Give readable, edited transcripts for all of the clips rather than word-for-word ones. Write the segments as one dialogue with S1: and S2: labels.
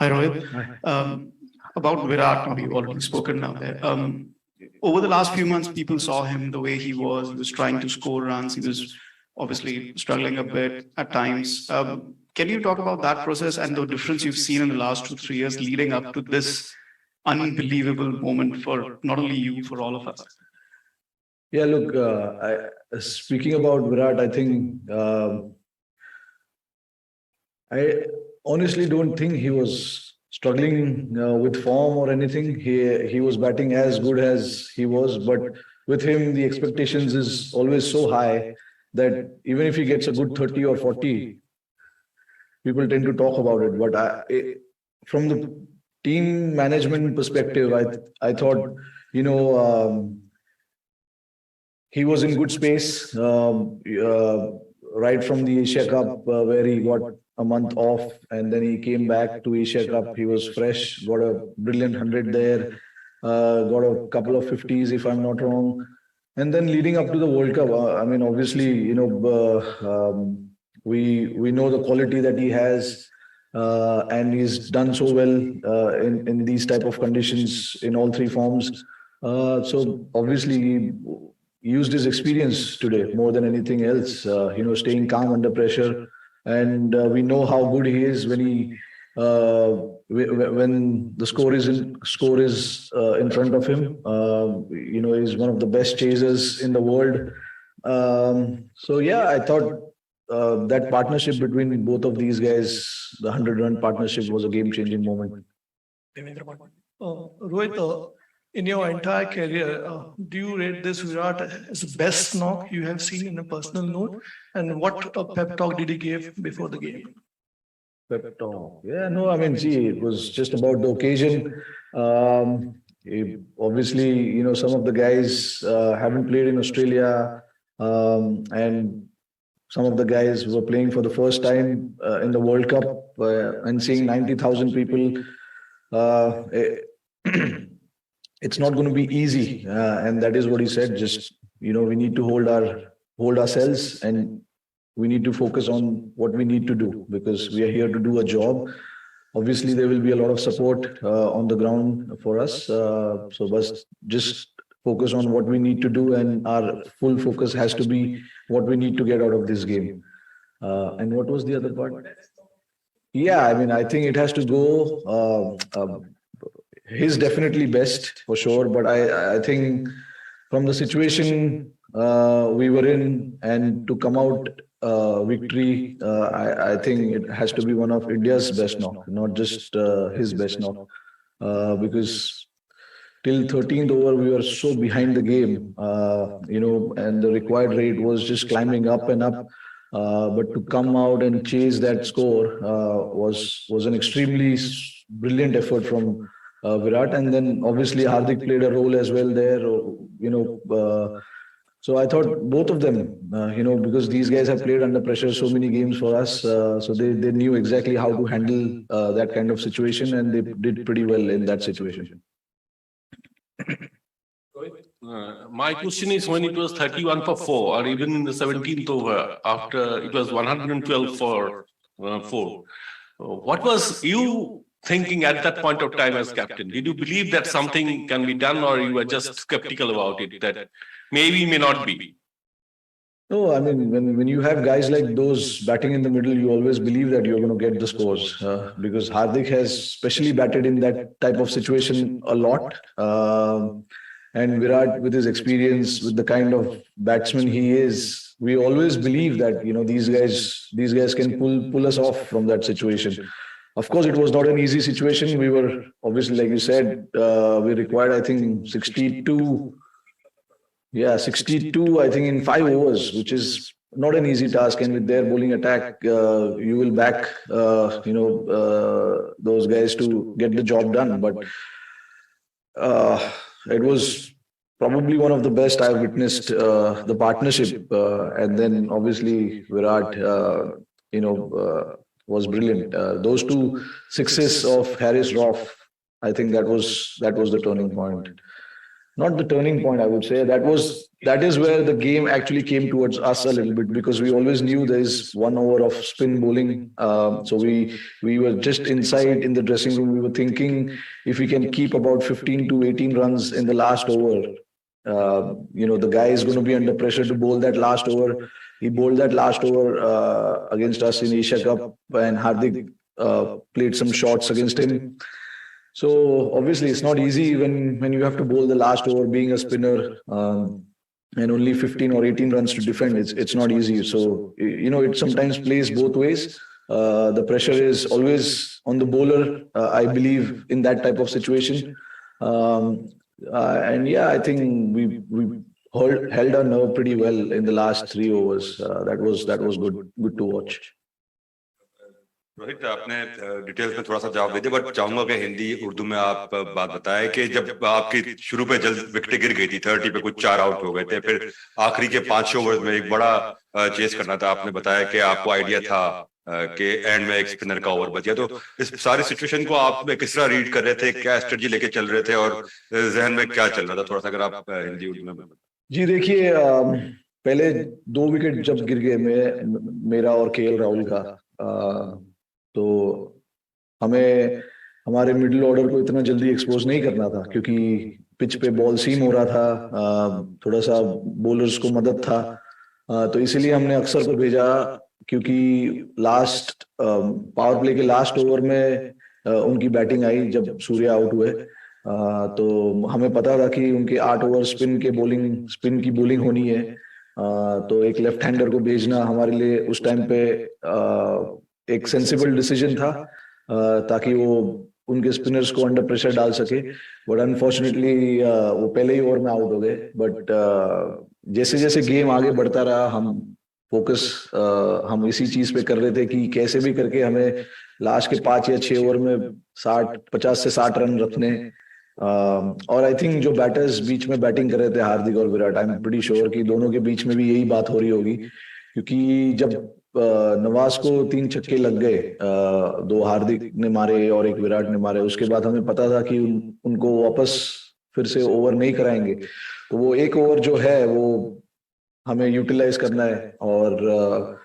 S1: Hi, Rohit. About Virat, now we've already spoken now there. Over the last few months, people saw him the way he was. He was trying to score runs. He was obviously struggling a bit at times. Can you talk about that process and the difference you've seen in the last 2, 3 years leading up to this unbelievable moment for not only you, for all of us?
S2: Yeah, look, speaking about Virat, I think I honestly don't think he was struggling with form or anything. He was batting as good as he was, but with him, the expectations is always so high that even if he gets a good 30 or 40, people tend to talk about it. But from the team management perspective, I thought, you know, he was in good space right from the Asia Cup, where he got a month off and then he came back to Asia Cup. He was fresh, got a brilliant 100 there, got a couple of 50s, if I'm not wrong. And then leading up to the World Cup, I mean, obviously, we know the quality that he has, and he's done so well in these type of conditions in all three forms. So obviously, he used his experience today more than anything else. Staying calm under pressure, and we know how good he is when he when the score is in front of him. He's one of the best chasers in the world. So yeah, I thought that partnership between both of these guys, the 100-run partnership, was a game-changing moment.
S3: Rohit, in your entire career, do you rate this Virat as the best knock you have seen in a personal note? And what pep talk did he give before the game?
S2: Pep talk. Yeah, no, I mean, see, it was just about the occasion. Obviously, some of the guys haven't played in Australia, and some of the guys were playing for the first time in the World Cup, and seeing 90,000 people. It's not going to be easy, and that is what he said. Just we need to hold ourselves, and we need to focus on what we need to do, because we are here to do a job. Obviously, there will be a lot of support on the ground for us. So just focus on what we need to do, and our full focus has to be what we need to get out of this game. And what was the other part? Yeah, I mean, I think it has to go. He's definitely best for sure, but I think from the situation we were in, and to come out victory, I think it has to be one of India's best knock, not just his best knock, because till 13th over we were so behind the game, and the required rate was just climbing up and up. But to come out and chase that score was an extremely brilliant effort from Virat, and then obviously Hardik played a role as well there. So I thought both of them, because these guys have played under pressure so many games for us, so they knew exactly how to handle that kind of situation, and they did pretty well in that situation.
S4: My question is, when it was 31 for 4, or even in the 17th over, after it was 112 for 4, what was you thinking at that point of time as captain? Did you believe that something can be done, or you were just skeptical about it, that maybe, may not be?
S2: No, I mean, when you have guys like those batting in the middle, you always believe that you're going to get the scores, because Hardik has specially batted in that type of situation a lot. And Virat, with his experience, with the kind of batsman he is, we always believe that these guys can pull us off from that situation. Of course, it was not an easy situation. We were obviously, like you said, we required, I think, 62. Yeah, 62, I think, in 5 overs, which is not an easy task. And with their bowling attack, you will back, those guys to get the job done. But it was probably one of the best I've witnessed, the partnership. And then obviously Virat, was brilliant. Those 2 sixes of Harris Roth, I think that was the turning point. not the turning point, I would say. That is where the game actually came towards us a little bit, because we always knew there is 1 over of spin bowling. So we were just inside in the dressing room. We were thinking if we can keep about 15 to 18 runs in the last over, the guy is going to be under pressure to bowl that last over. He bowled that last over against us in Asia Cup, and Hardik played some shots against him. So obviously it's not easy when you have to bowl the last over being a spinner, and only 15 or 18 runs to defend. It's not easy. So it sometimes plays both ways. The pressure is always on the bowler, I believe, in that type of situation. And yeah, I think we held our nerve pretty well in the last 3 overs. That was good to watch.
S5: Rohit, आपने details में थोड़ा सा जवाब दे दिया, but चाहूंगा कि हिंदी उर्दू में आप बात बताएं कि जब आपकी शुरू पे जल्द विकेट गिर गई थी, 30 पे कुछ 4 आउट हो गए थे, फिर आखिरी के 5 ओवर्स में एक बड़ा चेस करना था, आपने बताया कि आपको आइडिया था कि एंड में एक स्पिनर का ओवर बच गया, तो इस सारी सिचुएशन को आप किस तरह रीड कर रहे थे, क्या स्ट्रेटजी लेके चल रहे थे और जहन में क्या चल रहा था? थोड़ा सा अगर आप हिंदी उर्दू में बताएं।
S2: जी देखिए, पहले 2 विकेट जब गिर गए मेरा और केएल राहुल का, तो हमें हमारे मिडिल ऑर्डर को इतना जल्दी एक्सपोज नहीं करना था, क्योंकि पिच पे बॉल सीम हो रहा था, थोड़ा सा बॉलर्स को मदद था, तो इसीलिए हमने अक्सर को भेजा, क्योंकि लास्ट पावर प्ले के लास्ट ओवर में उनकी बैटिंग आई जब सूर्य आउट हुए, तो हमें पता था कि उनके 8 ओवर स्पिन की बॉलिंग होनी है, तो एक लेफ्ट हैंडर को भेजना हमारे लिए उस टाइम पे एक सेंसिबल डिसीजन था, ताकि वो उनके स्पिनर्स को अंडर प्रेशर डाल सके। बट अनफॉर्चुनेटली वो पहले ही ओवर में आउट हो गए। बट जैसे जैसे गेम आगे बढ़ता रहा, हम इसी चीज पे कर रहे थे कि कैसे भी करके हमें लास्ट के 5 या 6 ओवर में 50 से 60 रन रखने। और आई थिंक जो बैटर्स बीच में बैटिंग कर रहे थे, हार्दिक और Virat, I am pretty sure कि दोनों के बीच में भी यही बात हो रही होगी, क्योंकि जब नवाज को 3 छक्के लग गए, 2 हार्दिक ने मारे और 1 विराट ने मारे, उसके बाद हमें पता था कि उनको वापस फिर से ओवर नहीं कराएंगे, तो वो 1 ओवर जो है वो हमें यूटिलाइज करना है। और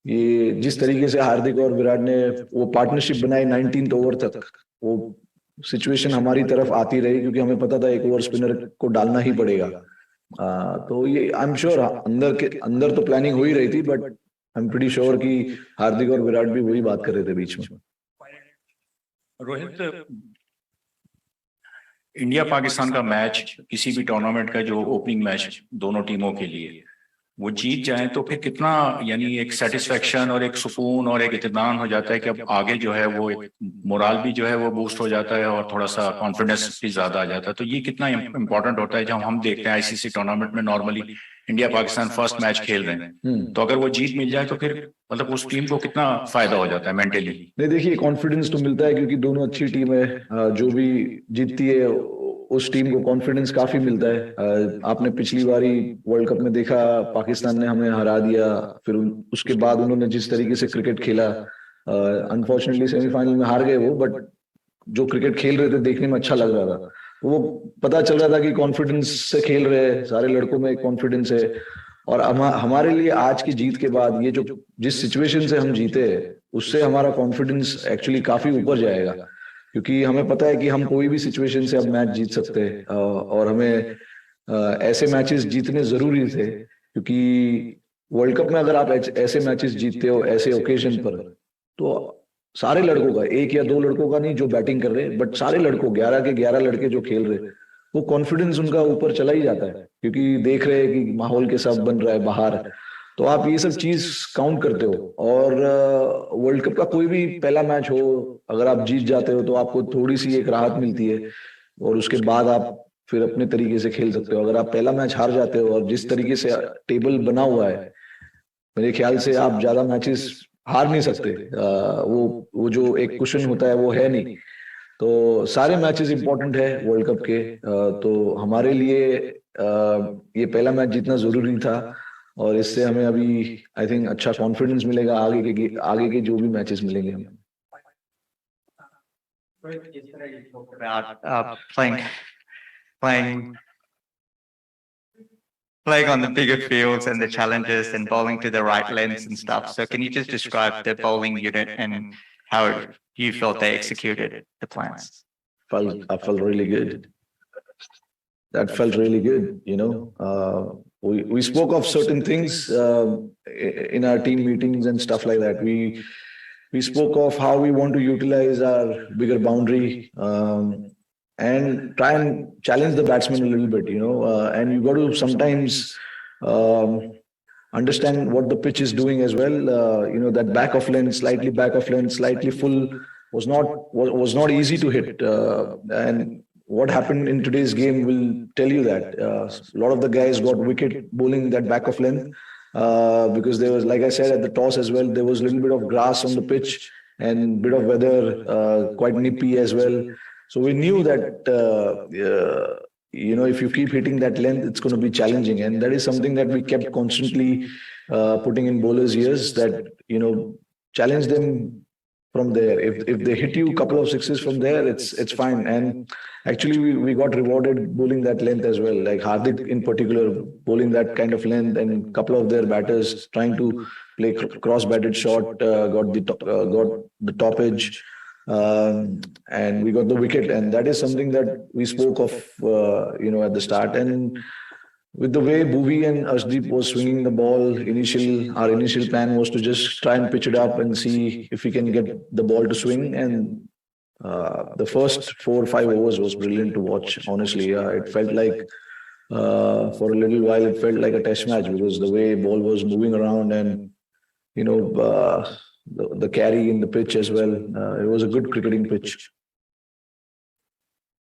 S2: ये जिस तरीके से हार्दिक और विराट ने वो पार्टनरशिप बनाई 19th ओवर तक, वो सिचुएशन हमारी तरफ आती रही, क्योंकि हमें पता था 1 ओवर स्पिनर को डालना ही पड़ेगा। तो ये आई एम श्योर अंदर तो प्लानिंग हो ही रही थी, but I am pretty sure कि हार्दिक और विराट भी वही बात कर रहे थे बीच में।
S6: रोहित, इंडिया पाकिस्तान का मैच, किसी भी टूर्नामेंट का जो ओपनिंग मैच दोनों टीमों के लिए, वो जीत जाए तो फिर कितना, यानी एक सेटिस्फेक्शन और एक सुकून और एक इत्मीनान हो जाता है कि अब आगे जो है वो एक मोराल भी जो है वो बूस्ट हो जाता है और थोड़ा सा कॉन्फिडेंस भी ज्यादा आ जाता है। तो ये कितना इंपॉर्टेंट होता है जब हम देखते हैं आईसीसी टूर्नामेंट में normally India Pakistan first match खेल रहे हैं, तो अगर वो जीत मिल जाए तो फिर मतलब उस टीम को कितना फायदा हो जाता है मेंटली?
S2: नहीं, देखिए, कॉन्फिडेंस तो मिलता है, क्योंकि दोनों अच्छी टीम है, जो भी जीतती है उस टीम को कॉन्फिडेंस काफी मिलता है। आपने पिछली बारी वर्ल्ड कप में देखा, पाकिस्तान ने हमें हरा दिया, फिर उसके बाद उन्होंने जिस तरीके से क्रिकेट खेला, अनफॉर्चुनेटली सेमीफाइनल में हार गए वो, बट जो क्रिकेट खेल रहे थे देखने में अच्छा लग रहा था। वो पता चल रहा था कि कॉन्फिडेंस से खेल रहे हैं, सारे लड़कों में कॉन्फिडेंस है। और हमारे लिए आज की जीत के बाद ये जो जिस सिचुएशन से हम जीते, उससे हमारा कॉन्फिडेंस एक्चुअली काफी ऊपर जाएगा, क्योंकि हमें पता है कि हम कोई भी सिचुएशन से अब मैच जीत सकते हैं। और हमें ऐसे मैचेस जीतने जरूरी थे, क्योंकि वर्ल्ड कप में अगर आप ऐसे मैचेस जीतते हो ऐसे ओकेजन पर, तो सारे लड़कों का, 1 या 2 लड़कों का नहीं जो बैटिंग कर रहे हैं, बट सारे लड़कों 11 के 11 लड़के जो खेल रहे, वो कॉन्फिडेंस उनका ऊपर चला ही जाता है, क्योंकि देख रहे हैं कि माहौल के साथ बन रहा है बाहर। तो आप ये सब चीज काउंट करते हो। और वर्ल्ड कप का कोई भी पहला मैच हो, अगर आप जीत जाते हो तो आपको थोड़ी सी एक राहत मिलती है, और उसके बाद आप फिर अपने तरीके से खेल सकते हो। अगर आप पहला मैच हार जाते हो, और जिस तरीके से टेबल बना हुआ है, मेरे ख्याल से आप ज्यादा मैचेस हार नहीं सकते। वो जो एक कुशन होता है वो है नहीं। तो सारे मैचेस इंपॉर्टेंट है वर्ल्ड कप के। तो हमारे लिए ये पहला मैच जीतना जरूरी था, और इससे हमें अभी आई थिंक अच्छा कॉन्फिडेंस मिलेगा आगे के जो भी मैचेस मिलेंगे हमें।
S7: Playing playing on the bigger fields and the challenges and bowling to the right lengths and stuff. So can you just describe the bowling unit and how you felt they executed the plans?
S2: I felt really good. That felt really good, we spoke of certain things in our team meetings and stuff like that. We spoke of how we want to utilize our bigger boundary and try and challenge the batsman a little bit, and you got to sometimes understand what the pitch is doing as well. That back of length, slightly full was not easy to hit, and what happened in today's game will tell you that a lot of the guys got wicket bowling that back of length because there was, like I said, at the toss as well, there was a little bit of grass on the pitch and bit of weather, quite nippy as well. So we knew that if you keep hitting that length, it's going to be challenging, and that is something that we kept constantly putting in bowlers' ears, that challenge them from there. If they hit you a couple of sixes from there, it's fine. And actually, we got rewarded bowling that length as well. Like Hardik in particular, bowling that kind of length, and a couple of their batters trying to play cross-batted shot, got the top edge, and we got the wicket. And that is something that we spoke of, at the start. And with the way Bhuvi and Ashdeep was swinging the ball, our initial plan was to just try and pitch it up and see if we can get the ball to swing. And the first 4 or 5 overs was brilliant to watch. Honestly, it felt like for a little while it felt like a test match, because the way ball was moving around and the carry in the pitch as well. It was a good cricketing pitch.